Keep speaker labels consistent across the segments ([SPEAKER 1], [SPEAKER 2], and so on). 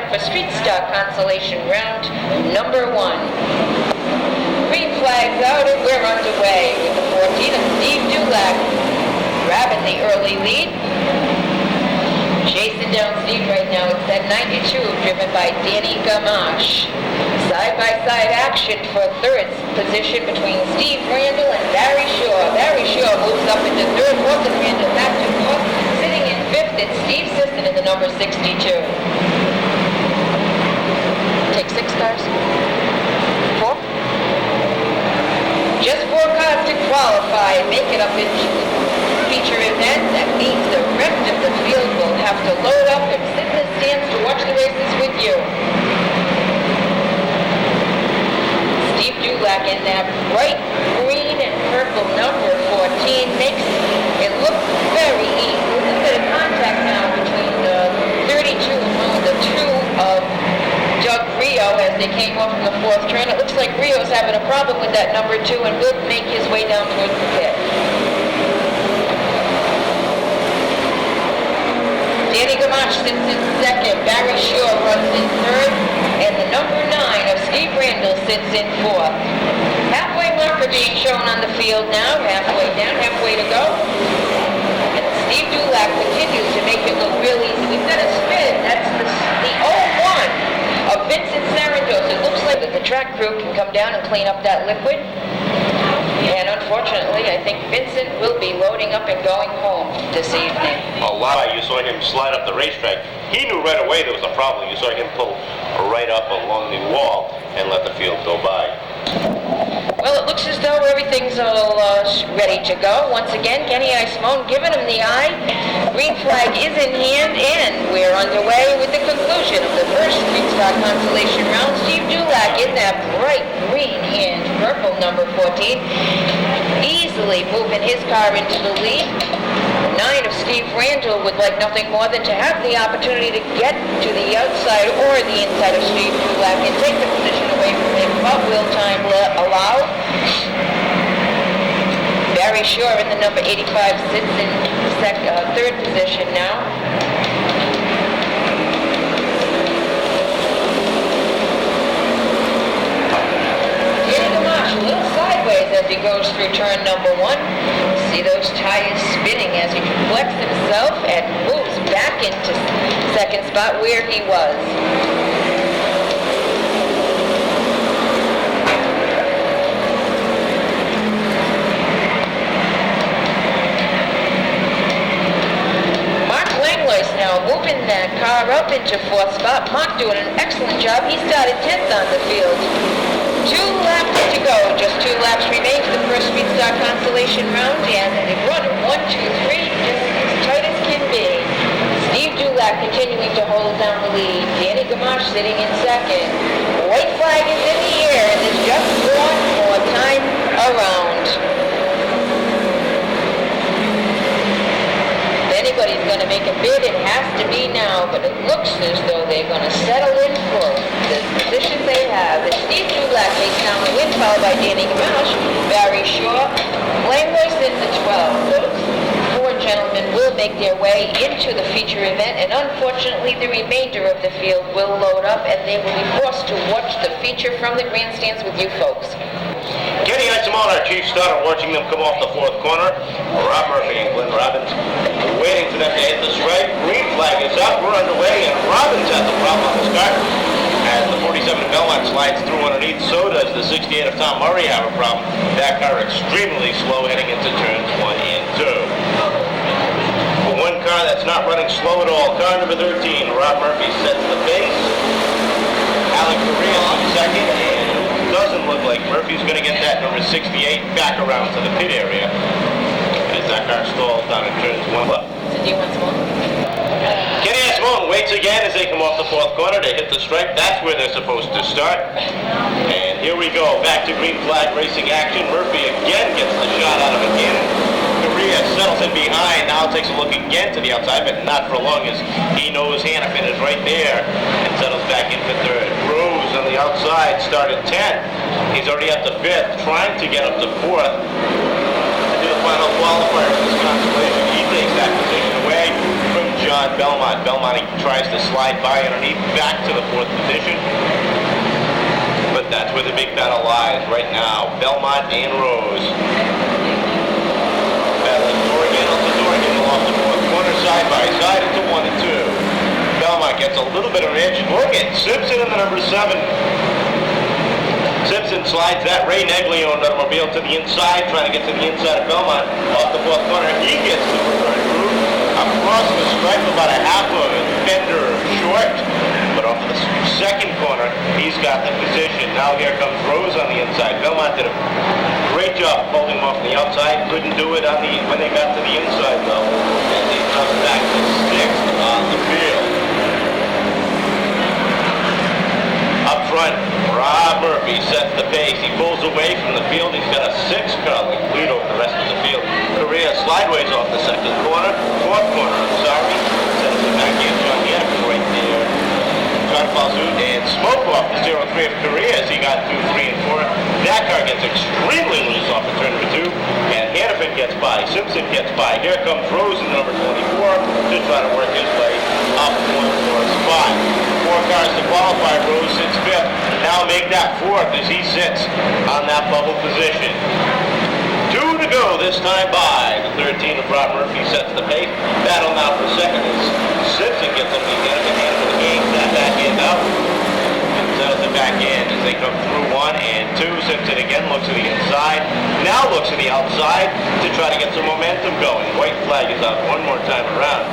[SPEAKER 1] for Street Stock Consolation round number 1. Green flag's out and we're underway with the 14 of Steve Dulac grabbing the early lead. Chasing down Steve right now, it's that 92 driven by Danny Gamache. Side-by-side action for third position between Steve Randall and Barry Shaw. Barry Shaw moves up into third, fourth, and Randall back to fourth. Sitting in fifth, it's Steve Sisson in the number 62. Take 6 cars? 4? Just 4 cars to qualify and make it up into feature event. That means the rest of the field will have to load up and sit in the stands to watch the races with you. Steve Dulac in that bright green and purple number 14 makes it look very easy. A little bit of contact now between the 32 and the 2 of Doug Rio as they came off from the 4th turn. It looks like Rio's having a problem with that number 2 and will make his way down towards the pit. Danny Gamache sits in second, Barry Shaw runs in third, and the number 9 of Steve Randall sits in fourth. Halfway marker being shown on the field now, halfway down, halfway to go. And Steve Dulac continues to make it look real easy. We've got a spin, that's the 01 of Vincent Sarandos. It looks like that the track crew can come down and clean up that liquid. And unfortunately, I think Vincent will be loading up and going home this evening.
[SPEAKER 2] A lot. You saw him slide up the racetrack. He knew right away there was a problem. You saw him pull right up along the wall and let the field go by.
[SPEAKER 1] Well, it looks as though everything's all ready to go. Once again, Kenny Simone giving him the eye. Green flag is in hand, and we're underway with the conclusion of the first Street Stock Consolation round. Steve Dulac in that bright green and purple number 14, easily moving his car into the lead. 9 of Steve Randall would like nothing more than to have the opportunity to get to the outside or the inside of Steve Dulac and take the position away from him, but will time allow? Barry Shaw in the number 85 sits in third position now. Danny Gamache a little sideways as he goes through turn number 1. See those tires spinning as he deflects himself and moves back into second spot where he was. Now moving that car up into 4th spot. Mark doing an excellent job. He started 10th on the field. 2 laps to go. Just 2 laps remain for the first Street Stock Consolation round. And they run 1, 2, 3, just as tight as can be. Steve Dulac continuing to hold down the lead. Danny Gamache sitting in second. White flag is in the air, and there's just 1 more time around. Anybody's going to make a bid, it has to be now, but it looks as though they're going to settle in for the positions they have. It's Steve Dulac takes down the win, followed by Danny Gamache, Barry Shaw, Langlois in the 12. Those 4 gentlemen will make their way into the feature event, and unfortunately the remainder of the field will load up, and they will be forced to watch the feature from the grandstands with you folks.
[SPEAKER 2] Kenny Simone, our chief, started watching them come off the 4th corner. Rob Murphy and Glenn Robbins waiting for them to hit the stripe. Green flag is up. We're underway, and Robbins has the problem on the start. As the 47 of Belmont slides through underneath, so does the 68 of Tom Murray have a problem. That car extremely slow heading into turns 1 and 2. For one car that's not running slow at all, car number 13, Rob Murphy sets the pace. Alec Correa on second, and doesn't look like Murphy's going to get that number 68 back around to the pit area as that car stalls down in turns 1 left.
[SPEAKER 1] So do you want some more?
[SPEAKER 2] Kenny Simone waits again as they come off the 4th corner to hit the stripe. That's where they're supposed to start. And here we go, back to green flag racing action. Murphy again gets the shot out of it again. Correa settles in behind, now takes a look again to the outside, but not for long as he knows Hannafin is right there and settles back in for third. Rose on the outside started 10th. He's already up to 5th, trying to get up to 4th. To do the final qualifier for this consolation, he takes that position away from John on Belmont. Belmont, he tries to slide by underneath, back to the 4th position. But that's where the big battle lies right now. Belmont and Rose. Battling Dorgan along the 4th corner, side by side into 1 and 2. Belmont gets a little bit of an edge. Morgan Simpson in the number 7. Simpson slides that Ray Negley-owned automobile to the inside, trying to get to the inside of Belmont. Off the 4th corner, he gets the return through. Across the stripe, about a half of a fender short. But off the 2nd corner, he's got the position. Now here comes Rose on the inside. Belmont did a great job holding him off on the outside. Couldn't do it when they got to the inside, though. And he comes back to 6th on the field. Up front, Rob Murphy sets the pace. He pulls away from the field. He's got a 6-car lead over the rest of the field. Correa slideways off the 2nd corner. 4th corner, I'm sorry. Sends it back in. John Yannick right there. John Falzoot and smoke off the 0-3 of Correa as he got through 3 and 4. That car gets extremely loose off the turn number 2. And Hannafin gets by. Simpson gets by. Here comes Rose in number 24 to try to work his way up 1 spot. 4 cars to qualify. Rose sits 5th. Now make that 4th as he sits on that bubble position. 2 to go this time by. The 13 of Rob Murphy sets the pace. Battle now for 2nd as Simpson gets up the hand for the game. That back end up. And settles it back in as they come through 1 and 2. Simpson again looks to the inside. Now looks to the outside to try to get some momentum going. White flag is out one more time around.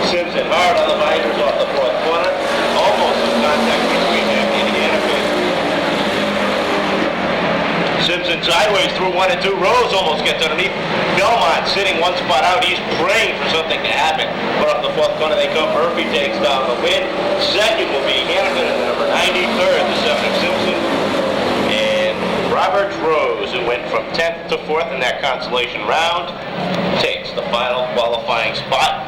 [SPEAKER 2] Simpson hard on the visors off the 4th corner. Almost some contact between him and Hannafin. Simpson sideways through 1 and 2. Rose almost gets underneath. Belmont sitting 1 spot out. He's praying for something to happen. But off the 4th corner they come. Murphy takes down the win. 2nd will be Hannafin in the number 93rd, the 7 of Simpson. And Robert Rose, who went from 10th to 4th in that consolation round, takes the final qualifying spot